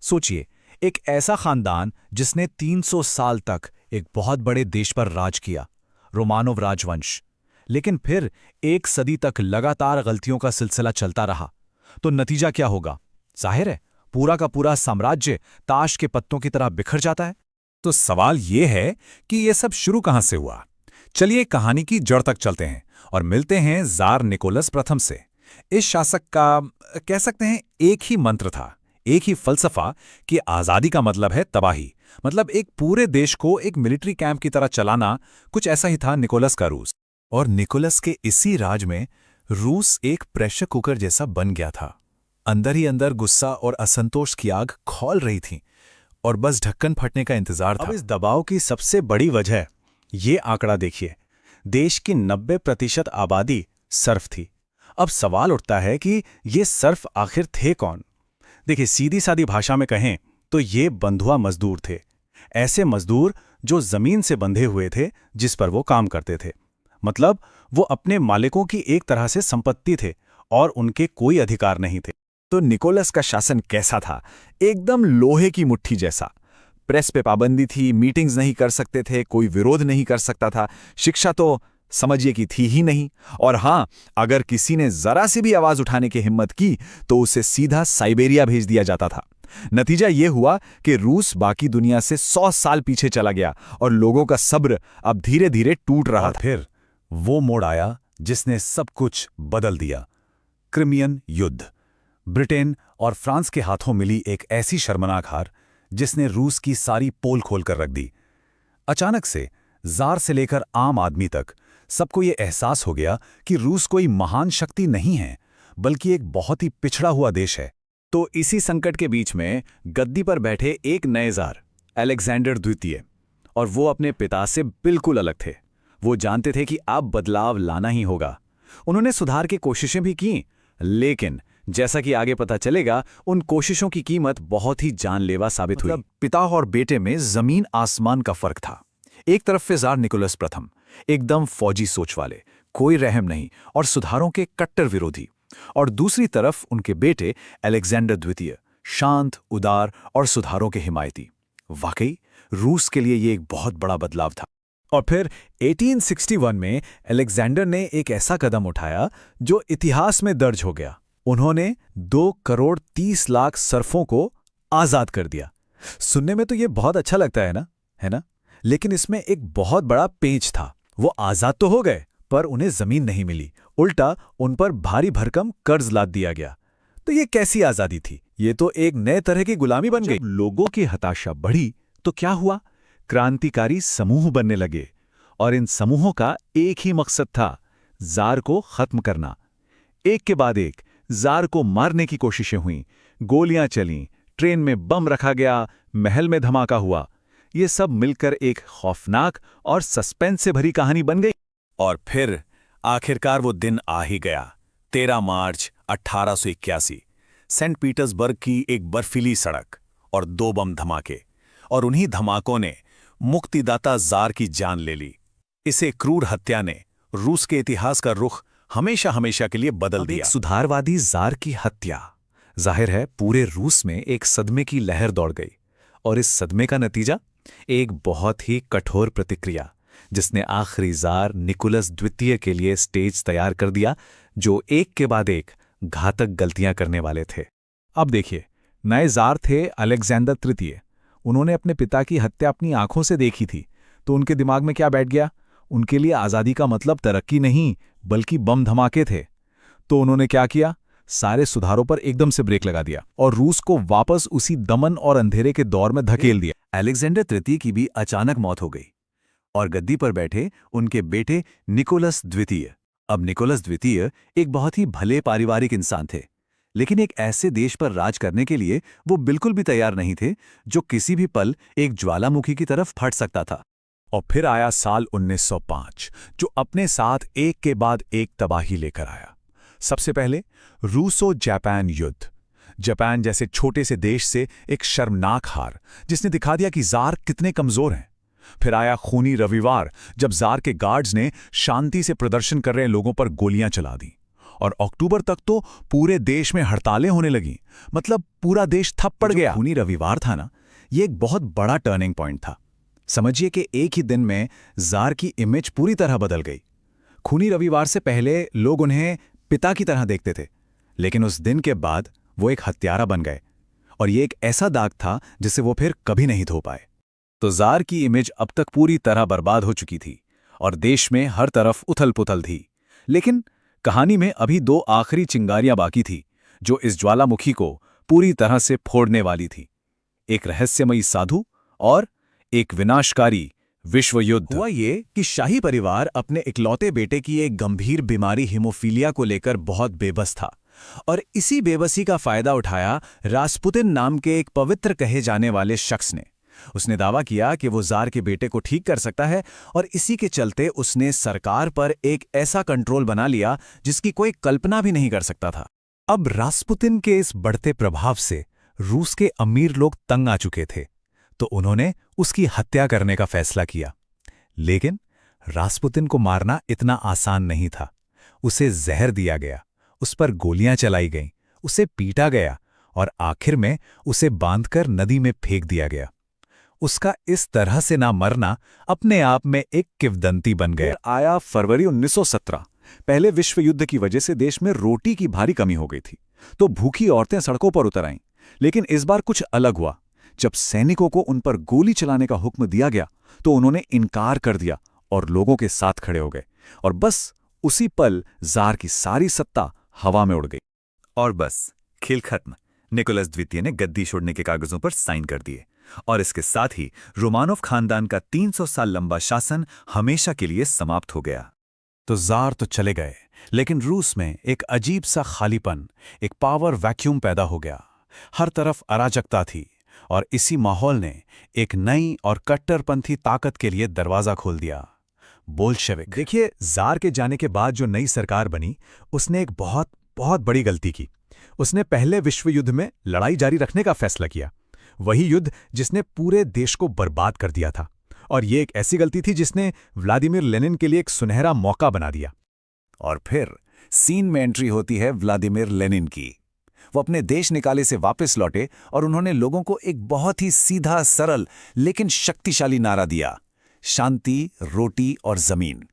सोचिए, एक ऐसा खानदान जिसने 300 साल तक एक बहुत बड़े देश पर राज किया, रोमानोव राजवंश। लेकिन फिर एक सदी तक लगातार गलतियों का सिलसिला चलता रहा। तो नतीजा क्या होगा? जाहिर है, पूरा का पूरा साम्राज्य ताश के पत्तों की तरह बिखर जाता है। तो सवाल ये है कि ये सब शुरू कहां से हुआ। चलिए कहानी की जड़ तक चलते हैं और मिलते हैं जार निकोलस प्रथम से। इस शासक का कह सकते हैं एक ही मंत्र था, एक ही फलसफा कि आजादी का मतलब है तबाही। मतलब एक पूरे देश को एक मिलिट्री कैंप की तरह चलाना, कुछ ऐसा ही था निकोलस का रूस। और निकोलस के इसी राज में रूस एक प्रेशर कुकर जैसा बन गया था। अंदर ही अंदर गुस्सा और असंतोष की आग खौल रही थी और बस ढक्कन फटने का इंतजार था। अब इस दबाव की सबसे बड़ी वजह, ये आंकड़ा देखिए, देश की 90% आबादी सर्फ थी। अब सवाल उठता है कि ये सर्फ आखिर थे कौन? देखिए, सीधी सादी भाषा में कहें तो ये बंधुआ मजदूर थे। ऐसे मजदूर जो जमीन से बंधे हुए थे जिस पर वो काम करते थे। मतलब वो अपने मालिकों की एक तरह से संपत्ति थे और उनके कोई अधिकार नहीं थे। तो निकोलस का शासन कैसा था? एकदम लोहे की मुट्ठी जैसा। प्रेस पे पाबंदी थी, मीटिंग्स नहीं कर सकते थे, कोई विरोध नहीं कर सकता था, शिक्षा तो समझिए कि थी ही नहीं। और हां, अगर किसी ने जरा सी भी आवाज उठाने की हिम्मत की तो उसे सीधा साइबेरिया भेज दिया जाता था। नतीजा यह हुआ कि रूस बाकी दुनिया से 100 साल पीछे चला गया और लोगों का सब्र अब धीरे धीरे टूट रहा था। फिर वो मोड़ आया जिसने सब कुछ बदल दिया, क्रिमियन युद्ध। ब्रिटेन और फ्रांस के हाथों मिली एक ऐसी शर्मनाक हार जिसने रूस की सारी पोल खोलकर रख दी। अचानक से जार से लेकर आम आदमी तक सबको ये एहसास हो गया कि रूस कोई महान शक्ति नहीं है, बल्कि एक बहुत ही पिछड़ा हुआ देश है। तो इसी संकट के बीच में गद्दी पर बैठे एक नए जार, अलेक्जेंडर द्वितीय, और वो अपने पिता से बिल्कुल अलग थे। वो जानते थे कि अब बदलाव लाना ही होगा। उन्होंने सुधार की कोशिशें भी की, लेकिन जैसा कि आगे पता चलेगा, उन कोशिशों की कीमत बहुत ही जानलेवा साबित हुई। पिता और बेटे में जमीन आसमान का फर्क था। एक तरफ फिजार निकोलस प्रथम, एकदम फौजी सोच वाले, कोई रहम नहीं और सुधारों के कट्टर विरोधी। और दूसरी तरफ उनके बेटे अलेक्जेंडर द्वितीय, शांत, उदार और सुधारों के हिमायती। वाकई रूस के लिए ये एक बहुत बड़ा बदलाव था। और फिर 1861 में अलेक्जेंडर ने एक ऐसा कदम उठाया जो इतिहास में दर्ज हो गया। उन्होंने 2,30,00,000 सर्फों को आजाद कर दिया। सुनने में तो ये बहुत अच्छा लगता है ना? लेकिन इसमें एक बहुत बड़ा पेंच था। वो आजाद तो हो गए, पर उन्हें जमीन नहीं मिली। उल्टा उन पर भारी भरकम कर्ज लाद दिया गया। तो ये कैसी आजादी थी? ये तो एक नए तरह की गुलामी बन गई। लोगों की हताशा बढ़ी तो क्या हुआ? क्रांतिकारी समूह बनने लगे और इन समूहों का एक ही मकसद था, जार को खत्म करना। एक के बाद एक जार को मारने की कोशिशें हुईं, गोलियां चलीं, ट्रेन में बम रखा गया, महल में धमाका हुआ। ये सब मिलकर एक खौफनाक और सस्पेंस से भरी कहानी बन गई। और फिर आखिरकार वो दिन आ ही गया। 13 मार्च 1881, सेंट पीटर्सबर्ग की एक बर्फीली सड़क और 2 बम धमाके, और उन्हीं धमाकों ने मुक्तिदाता जार की जान ले ली। इसे क्रूर हत्या ने रूस के इतिहास का रुख हमेशा हमेशा के लिए बदल दिया। सुधारवादी जार की हत्या, जाहिर है पूरे रूस में एक सदमे की लहर दौड़ गई। और इस सदमे का नतीजा एक बहुत ही कठोर प्रतिक्रिया, जिसने आखिरी जार निकोलस द्वितीय के लिए स्टेज तैयार कर दिया, जो एक के बाद एक घातक गलतियां करने वाले थे। अब देखिए, नए जार थे अलेक्जेंडर तृतीय। उन्होंने अपने पिता की हत्या अपनी आंखों से देखी थी, तो उनके दिमाग में क्या बैठ गया? उनके लिए आज़ादी का मतलब तरक्की नहीं, बल्कि बम धमाके थे। तो उन्होंने क्या किया? सारे सुधारों पर एकदम से ब्रेक लगा दिया और रूस को वापस उसी दमन और अंधेरे के दौर में धकेल दिया। अलेक्जेंडर तृतीय की भी अचानक मौत हो गई और गद्दी पर बैठे उनके बेटे निकोलस द्वितीय। अब निकोलस द्वितीय एक बहुत ही भले पारिवारिक इंसान थे, लेकिन एक ऐसे देश पर राज करने के लिए वो बिल्कुल भी तैयार नहीं थे, जो किसी भी पल एक ज्वालामुखी की तरफ फट सकता था। और फिर आया साल 1905, जो अपने साथ एक के बाद एक तबाही लेकर आया। सबसे पहले रूसो जापान युद्ध। जापान जैसे छोटे से देश से एक शर्मनाक हार, जिसने दिखा दिया कि जार कितने कमजोर हैं। फिर आया खूनी रविवार, जब जार के गार्ड्स ने शांति से प्रदर्शन कर रहे लोगों पर गोलियां चला दी। और अक्टूबर तक तो पूरे देश में हड़तालें होने लगीं। मतलब पूरा देश ठप पड़ गया। खूनी रविवार था ना, ये एक बहुत बड़ा टर्निंग पॉइंट था। समझिए कि एक ही दिन में जार की इमेज पूरी तरह बदल गई। खूनी रविवार से पहले लोग उन्हें पिता की तरह देखते थे, लेकिन उस दिन के बाद वो एक हत्यारा बन गए, और ये एक ऐसा दाग था जिसे वो फिर कभी नहीं धो पाए। तो जार की इमेज अब तक पूरी तरह बर्बाद हो चुकी थी और देश में हर तरफ उथल-पुथल थी। लेकिन कहानी में अभी 2 आखिरी चिंगारियां बाकी थी, जो इस ज्वालामुखी को पूरी तरह से फोड़ने वाली थी। एक रहस्यमयी साधु और एक विनाशकारी विश्व युद्ध। हुआ ये कि शाही परिवार अपने इकलौते बेटे की एक गंभीर बीमारी हीमोफीलिया को लेकर बहुत बेबस था, और इसी बेबसी का फायदा उठाया रास्पुतिन नाम के एक पवित्र कहे जाने वाले शख्स ने। उसने दावा किया कि वो जार के बेटे को ठीक कर सकता है, और इसी के चलते उसने सरकार पर एक ऐसा कंट्रोल बना लिया जिसकी कोई कल्पना भी नहीं कर सकता था। अब रास्पुतिन के इस बढ़ते प्रभाव से रूस के अमीर लोग तंग आ चुके थे, तो उन्होंने उसकी हत्या करने का फैसला किया। लेकिन रास्पुतिन को मारना इतना आसान नहीं था। उसे जहर दिया गया, उस पर गोलियां चलाई गईं, उसे पीटा गया और आखिर में उसे बांधकर नदी में फेंक दिया गया। उसका इस तरह से ना मरना अपने आप में एक किंवदंती बन गया। फिर आया फरवरी 1917। पहले विश्व युद्ध की वजह से देश में रोटी की भारी कमी हो गई थी, तो भूखी औरतें सड़कों पर उतर आईं। लेकिन इस बार कुछ अलग हुआ। जब सैनिकों को उन पर गोली चलाने का हुक्म दिया गया, तो उन्होंने इनकार कर दिया और लोगों के साथ खड़े हो गए। और बस उसी पल जार की सारी सत्ता हवा में उड़ गई। और बस खेल खत्म। निकोलस द्वितीय ने गद्दी छोड़ने के कागजों पर साइन कर दिए, और इसके साथ ही रोमानोव खानदान का 300 साल लंबा शासन हमेशा के लिए समाप्त हो गया। तो जार तो चले गए, लेकिन रूस में एक अजीब सा खालीपन, एक पावर वैक्यूम पैदा हो गया। हर तरफ अराजकता थी, और इसी माहौल ने एक नई और कट्टरपंथी ताकत के लिए दरवाजा खोल दिया, बोल्शेविक। देखिए, जार के जाने के बाद जो नई सरकार बनी, उसने एक बहुत बहुत बड़ी गलती की। उसने पहले विश्व युद्ध में लड़ाई जारी रखने का फैसला किया, वही युद्ध जिसने पूरे देश को बर्बाद कर दिया था। और ये एक ऐसी गलती थी जिसने व्लादिमीर लेनिन के लिए एक सुनहरा मौका बना दिया। और फिर सीन में एंट्री होती है व्लादिमीर लेनिन की। वो अपने देश निकाले से वापस लौटे, और उन्होंने लोगों को एक बहुत ही सीधा, सरल लेकिन शक्तिशाली नारा दिया: शांति, रोटी और जमीन।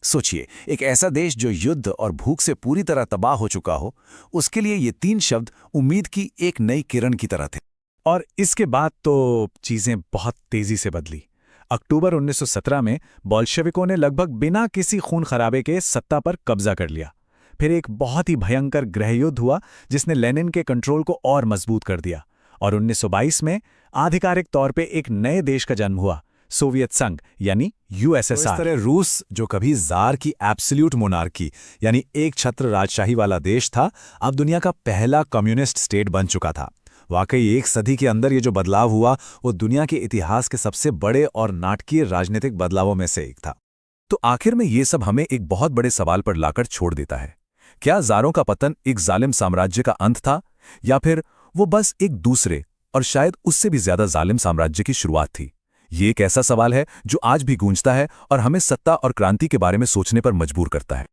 सोचिए, एक ऐसा देश जो युद्ध और भूख से पूरी तरह तबाह हो चुका हो, उसके लिए ये 3 शब्द उम्मीद की एक नई किरण की तरह थे। और इसके बाद तो चीजें बहुत तेजी से बदली। अक्टूबर 1917 में बोल्शेविकों ने लगभग बिना किसी खून खराबे के सत्ता पर कब्जा कर लिया। फिर एक बहुत ही भयंकर गृहयुद्ध हुआ जिसने लेनिन के कंट्रोल को और मजबूत कर दिया, और 1922 में आधिकारिक तौर पे एक नए देश का जन्म हुआ, सोवियत संघ यानी यूएसएसआर। इस तरह रूस, जो कभी जार की एब्सोल्यूट मोनार्की यानी एक छत्र राजशाही वाला देश था, अब दुनिया का पहला कम्युनिस्ट स्टेट बन चुका था। वाकई एक सदी के अंदर ये जो बदलाव हुआ, वो दुनिया के इतिहास के सबसे बड़े और नाटकीय राजनीतिक बदलावों में से एक था। तो आखिर में ये सब हमें एक बहुत बड़े सवाल पर लाकर छोड़ देता है। क्या ज़ारों का पतन एक जालिम साम्राज्य का अंत था, या फिर वो बस एक दूसरे और शायद उससे भी ज्यादा जालिम साम्राज्य की शुरुआत थी? ये एक ऐसा सवाल है जो आज भी गूंजता है और हमें सत्ता और क्रांति के बारे में सोचने पर मजबूर करता है।